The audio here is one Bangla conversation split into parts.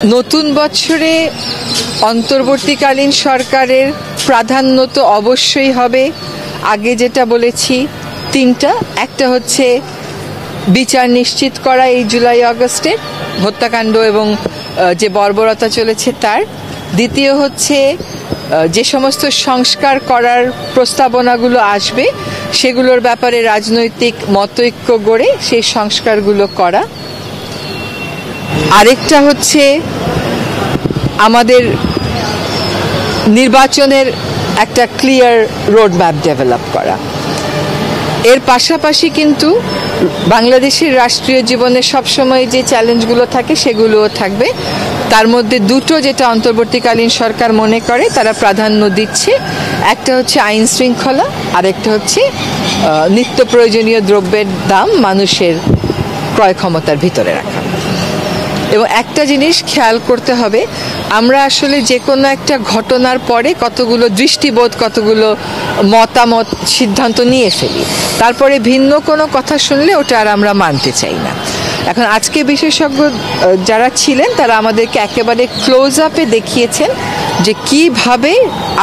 নতুন বছরে অন্তর্বর্তীকালীন সরকারের প্রাধান্য তো অবশ্যই হবে। আগে যেটা বলেছি তিনটা, একটা হচ্ছে বিচার নিশ্চিত করা এই জুলাই আগস্টে হত্যাকাণ্ড এবং যে বর্বরতা চলেছে তার। দ্বিতীয় হচ্ছে যে সমস্ত সংস্কার করার প্রস্তাবনাগুলো আসবে সেগুলোর ব্যাপারে রাজনৈতিক মতৈক্য গড়ে সেই সংস্কারগুলো করা। আরেকটা হচ্ছে আমাদের নির্বাচনের একটা ক্লিয়ার রোডম্যাপ ডেভেলপ করা। এর পাশাপাশি কিন্তু বাংলাদেশের রাষ্ট্রীয় জীবনে সবসময় যে চ্যালেঞ্জগুলো থাকে সেগুলোও থাকবে। তার মধ্যে দুটো যেটা অন্তর্বর্তীকালীন সরকার মনে করে তারা প্রাধান্য দিচ্ছে, একটা হচ্ছে আইন শৃঙ্খলা, আরেকটা হচ্ছে নিত্য প্রয়োজনীয় দ্রব্যের দাম মানুষের ক্রয় ক্ষমতার ভিতরে রাখা। এবং একটা জিনিস খেয়াল করতে হবে, আমরা আসলে যে কোনো একটা ঘটনার পরে কতগুলো দৃষ্টিবোধ, কতগুলো মতামত, সিদ্ধান্ত নিয়ে ফেলি, তারপরে ভিন্ন কোনো কথা শুনলে ওটা আর আমরা মানতে চাই না। এখন আজকে বিশেষজ্ঞ যারা ছিলেন তারা আমাদেরকে একেবারে ক্লোজ আপে দেখিয়েছেন যে কিভাবে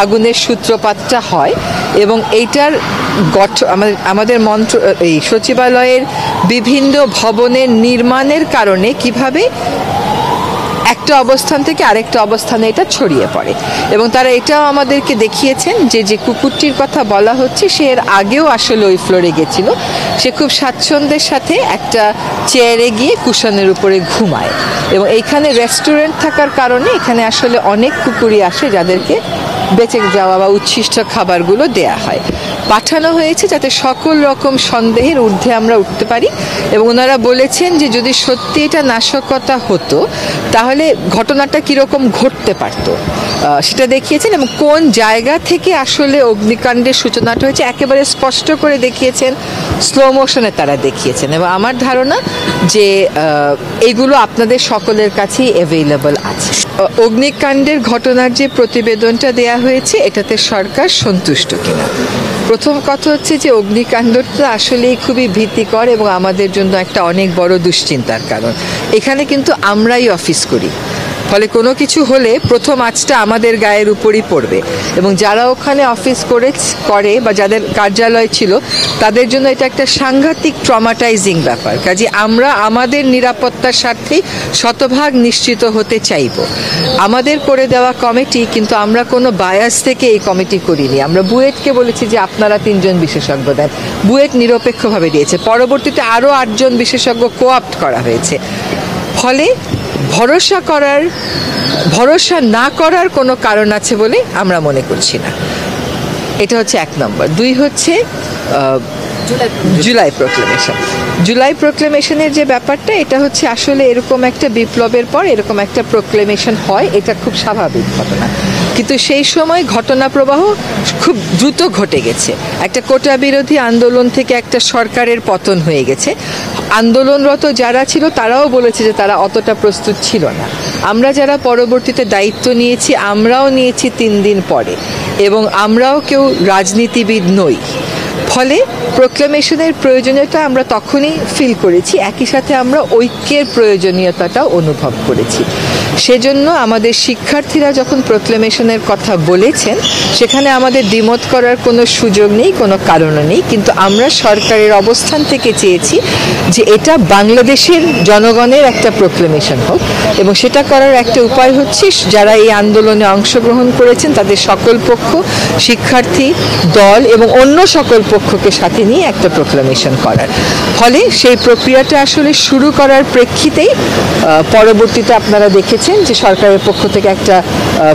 আগুনের সূত্রপাতটা হয় এবং এইটার আমাদের এই সচিবালয়ের বিভিন্ন ভবনের নির্মাণের কারণে কিভাবে একটা অবস্থান থেকে আরেকটা অবস্থানে এটা ছড়িয়ে পড়ে। এবং তারা এটাও আমাদেরকে দেখিয়েছেন যে যে কুকুরটির কথা বলা হচ্ছে সে এর আগেও আসলে ওই ফ্লোরে গেছিল, সে খুব স্বাচ্ছন্দ্যের সাথে একটা চেয়ারে গিয়ে কুশনের উপরে ঘুমায়। এবং এইখানে রেস্টুরেন্ট থাকার কারণে এখানে আসলে অনেক কুকুরই আসে যাদেরকে বেঁচে যাওয়া বা উচ্ছিষ্ট খাবারগুলো দেয়া হয়। পাঠানো হয়েছে যাতে সকল রকম সন্দেহের ঊর্ধ্বে আমরা উঠতে পারি। এবং ওনারা বলেছেন যে যদি সত্যি এটা নাশকতা হতো তাহলে ঘটনাটা কীরকম ঘটতে পারতো সেটা দেখিয়েছেন এবং কোন জায়গা থেকে আসলে অগ্নিকাণ্ডের সূচনাটা হয়েছে একেবারে স্পষ্ট করে দেখিয়েছেন, স্লো মোশনে তারা দেখিয়েছেন। এবং আমার ধারণা যে এইগুলো আপনাদের সকলের কাছেই অ্যাভেইলেবল আছে। অগ্নিকাণ্ডের ঘটনার যে প্রতিবেদনটা দেয়া হয়েছে এটাতে সরকার সন্তুষ্ট কিনা। প্রথম কথা হচ্ছে যে অগ্নিকাণ্ডটা আসলেই খুবই ভীতিকর এবং আমাদের জন্য একটা অনেক বড় দুশ্চিন্তার কারণ। এখানে কিন্তু আমরাই অফিস করি, ফলে কোনো কিছু হলে প্রথম আঁচটা আমাদের গায়ের উপরই পড়বে। এবং যারা ওখানে অফিস করে বা যাদের কার্যালয় ছিল তাদের জন্য এটা একটা সাংঘাতিক ট্রমাটাইজিং ব্যাপার। কাজে আমরা আমাদের নিরাপত্তার স্বার্থেই শতভাগ নিশ্চিত হতে চাইব। আমাদের করে দেওয়া কমিটি, কিন্তু আমরা কোনো বায়াস থেকে এই কমিটি করিনি। আমরা বুয়েটকে বলেছি যে আপনারা 3 জন বিশেষজ্ঞ দেন, বুয়েট নিরপেক্ষভাবে দিয়েছে। পরবর্তীতে আরও 8 জন বিশেষজ্ঞ কোঅপ্ট করা হয়েছে। ফলে ভরসা না করার কোনো কারণ আছে বলে আমরা মনে করছি না। এটা হচ্ছে 1 নম্বর। 2 হচ্ছে জুলাই প্রোক্লেমেশন। জুলাই প্রোক্লেমেশনের যে ব্যাপারটা, এটা হচ্ছে আসলে এরকম একটা বিপ্লবের পর এরকম একটা প্রোক্লেমেশন হয়, এটা খুব স্বাভাবিক ঘটনা। কিন্তু সেই সময় ঘটনা প্রবাহ খুব দ্রুত ঘটে গেছে। একটা কোটা বিরোধী আন্দোলন থেকে একটা সরকারের পতন হয়ে গেছে। আন্দোলনরত যারা ছিল তারাও বলেছে যে তারা অতটা প্রস্তুত ছিল না। আমরা যারা পরবর্তীতে দায়িত্ব নিয়েছি আমরাও নিয়েছি 3 দিন পরে, এবং আমরাও কেউ রাজনীতিবিদ নই। ফলে প্রোক্লেমেশনের প্রয়োজনীয়তা আমরা তখনই ফিল করেছি, একই সাথে আমরা ঐক্যের প্রয়োজনীয়তাটাও অনুভব করেছি। সেজন্য আমাদের শিক্ষার্থীরা যখন প্রোক্লেমেশনের কথা বলেছেন সেখানে আমাদের দ্বিমত করার কোনো সুযোগ নেই, কোনো কারণও নেই। কিন্তু আমরা সরকারের অবস্থান থেকে চেয়েছি যে এটা বাংলাদেশের জনগণের একটা প্রোক্লেমেশন হোক, এবং সেটা করার একটা উপায় হচ্ছে যারা এই আন্দোলনে অংশগ্রহণ করেছেন তাদের সকল পক্ষ, শিক্ষার্থী দল এবং অন্য সকল পক্ষকে সাথে নিয়ে একটা প্রোক্লেমেশন করার। ফলে সেই প্রক্রিয়াটা আসলে শুরু করার প্রেক্ষিতেই পরবর্তীতে আপনারা দেখেছেন যে সরকারের পক্ষ থেকে একটা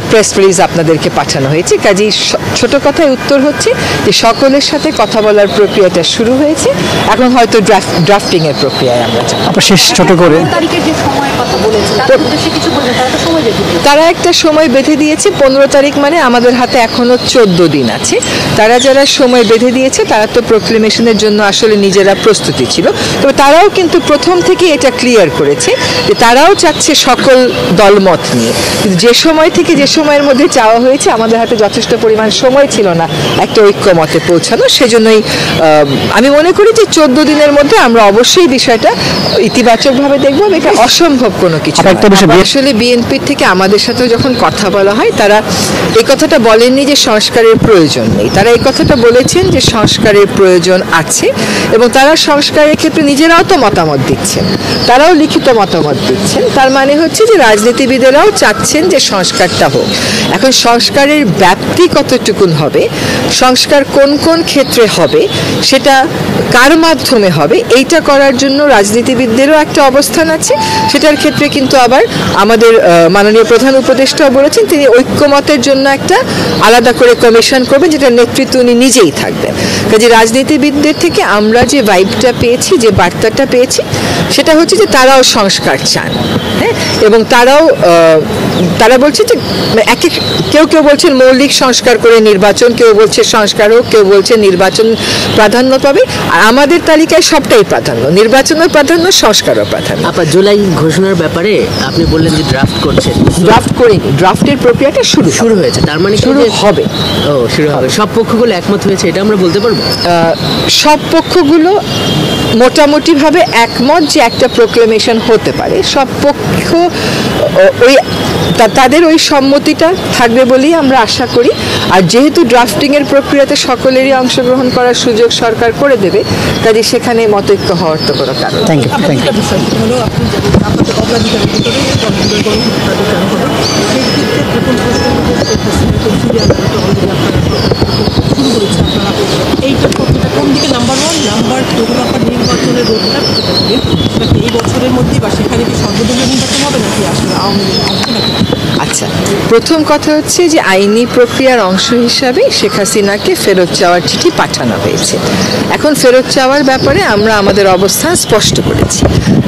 প্রেস রিলিজ আপনাদেরকে পাঠানো হয়েছে। কাজেই ছোট কথায় উত্তর হচ্ছে যে সকলের সাথে কথা বলার প্রক্রিয়াটা শুরু হয়েছে, এখন হয়তো ড্রাফটিং এর প্রক্রিয়ায় আমরা যাব। শেষ ছোট করে তারা একটা সময় বেঁধে দিয়েছে 15 তারিখ, মানে আমাদের হাতে এখনো 14 দিন আছে। তারা যারা সময় বেঁধে দিয়েছে তারা তারা তো প্রোক্লেমেশনের জন্য আসলে নিজেরা প্রস্তুতি ছিল, তবে তারাও কিন্তু প্রথম থেকে এটা ক্লিয়ার করেছে যে তারাও চাচ্ছে সকল দলমত নিয়ে। কিন্তু যে সময় থেকে যে সময়ের মধ্যে চাওয়া হয়েছে আমাদের হাতে যথেষ্ট পরিমাণ সময় ছিল না একটা ঐক্যমতে পৌঁছানো, সেজন্যই আমি মনে করি যে 14 দিনের মধ্যে আমরা অবশ্যই বিষয়টা ইতিবাচকভাবে দেখব। এটা অসম্ভব কোনো কিছু। আসলে বিএনপির থেকে আমাদের সাথে যখন কথা বলা হয় তারা এই কথাটা বলেননি যে সংস্কারের প্রয়োজন নেই, তারা এই কথাটা বলেছেন যে সংস্কারের প্রয়োজন আছে এবং তারা সংস্কারের ক্ষেত্রে নিজেরাও তো মতামত দিচ্ছেন, তারাও লিখিত মতামত দিচ্ছেন। তার মানে হচ্ছে যে রাজনীতিবিদেরাও চাচ্ছেন যে সংস্কারটা হোক। এখন সংস্কারের ব্যাপ্তি কতটুকুন হবে, সংস্কার কোন কোন ক্ষেত্রে হবে, সেটা কার মাধ্যমে হবে, এইটা করার জন্য রাজনীতিবিদদেরও একটা অবস্থান আছে। সেটার ক্ষেত্রে কিন্তু আবার আমাদের মাননীয় প্রধান উপদেষ্টাও বলেছেন তিনি ঐক্যমতের জন্য একটা আলাদা করে কমিশন করবেন, যেটা নেতৃত্ব উনি নিজেই থাকবেন। কাজে রাজনীতিবিদদের থেকে আমরা যে ভাইবটা পেয়েছি, যে বার্তাটা পেয়েছি, সেটা হচ্ছে যে তারাও সংস্কার চান। হ্যাঁ, এবং তারা বলছে যে কেউ কেউ বলছেন মৌলিক সংস্কার করে নির্বাচন, কেউ বলছে সংস্কার হোক, কেউ বলছে নির্বাচন প্রাধান্য পাবে। আর আমাদের তালিকায় সবটাই প্রাধান্য, নির্বাচনের প্রাধান্য, সংস্কারও প্রাধান্য। জুলাই ঘোষণার ব্যাপারে আপনি বললেন যে ড্রাফট করছেন, ড্রাফট করিনি, ড্রাফটের প্রক্রিয়াটা শুরু হয়েছে, তার মানে শুরু হবে। শুরু হবে। সব পক্ষগুলো একমত হয়েছে, এটা আমরা বলতে পারবো? সব পক্ষগুলো মোটামুটিভাবে একমত যে একটা প্রোক্লেমেশন হতে পারে। সব পক্ষ ওই তাদের ওই সম্মতিটা থাকবে বলেই আমরা আশা করি। আর যেহেতু ড্রাফটিংয়ের প্রক্রিয়াতে সকলেরই অংশগ্রহণ করার সুযোগ সরকার করে দেবে, কাজে সেখানে মতৈক্য হওয়ার তো কোনো কারণ। থ্যাংক আচ্ছা, প্রথম কথা হচ্ছে যে আইনি প্রক্রিয়ার অংশ হিসাবে শেখ হাসিনাকে ফেরত চাওয়ার চিঠি পাঠানো হয়েছে। এখন ফেরত চাওয়ার ব্যাপারে আমরা আমাদের অবস্থান স্পষ্ট করেছি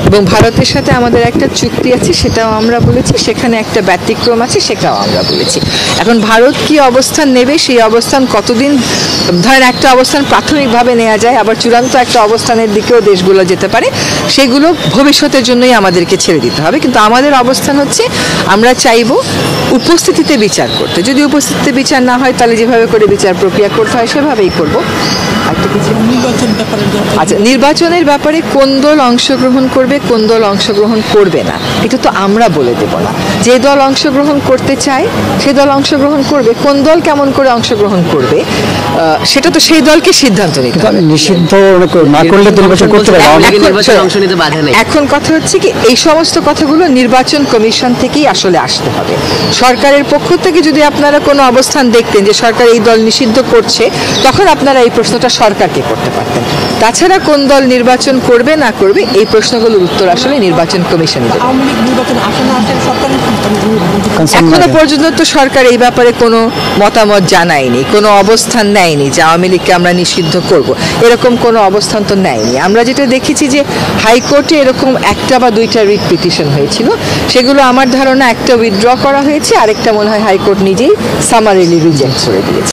এবং ভারতের সাথে আমাদের একটা চুক্তি আছে, সেটাও আমরা বলেছি। সেখানে একটা ব্যতিক্রম আছে, সেটাও আমরা বলেছি। এখন ভারত কি অবস্থান নেবে, সেই অবস্থান কতদিন, ধরেন একটা অবস্থান প্রাথমিকভাবে নেওয়া যায়, আবার চূড়ান্ত একটা অবস্থানের দিকেও দেশগুলো যেতে পারে, সেগুলো ভবিষ্যতের জন্যই আমাদেরকে ছেড়ে দিতে হবে। কিন্তু আমাদের অবস্থান হচ্ছে আমরা চাইবো উপস্থিতিতে বিচার করতে। যদি উপস্থিতিতে বিচার না হয় তাহলে যেভাবে করে বিচার প্রক্রিয়া করতে হয় সেভাবেই করবো। আচ্ছা, নির্বাচনের ব্যাপারে কোন দল অংশগ্রহণ করবে, কোন দল অংশগ্রহণ করবে না, এটা তো আমরা বলে দেব না। যে দল অংশগ্রহণ করতে চায় সে দল অংশগ্রহণ করবে। কোন দল কেমন করে অংশগ্রহণ করবে সেটা তো সেই দলকে সিদ্ধান্ত নিতে হবে। নিষিদ্ধ না করলে নির্বাচন করতে পারবে, এখন কথা হচ্ছে কি এই সমস্ত কথাগুলো নির্বাচন কমিশন থেকেই আসলে আসতে হবে। সরকারের পক্ষ থেকে যদি আপনারা কোনো অবস্থান দেখতেন যে সরকার এই দল নিষিদ্ধ করছে, তখন আপনারা এই প্রশ্নটা সরকারকে করতে পারতেন। তাছাড়া কোন দল নির্বাচন করবে না করবে এই প্রশ্নগুলোর উত্তর আসলে নির্বাচন কমিশন দেবে। এখনো পর্যন্ত তো সরকার এই ব্যাপারে কোনো মতামত জানায়নি, কোনো অবস্থান নেয়নি যে আওয়ামী লীগকে আমরা নিষিদ্ধ করব, এরকম কোনো অবস্থান তো নেয়নি। আমরা যেটা দেখেছি যে হাইকোর্টে এরকম একটা বা দুইটা রিট পিটিশন হয়েছিল, সেগুলো আমার ধারণা একটা উইথড্র করা হয়েছে, আরেকটা মনে হয় হাইকোর্ট নিজেই সামারিলি রিজেক্ট করে দিয়েছে।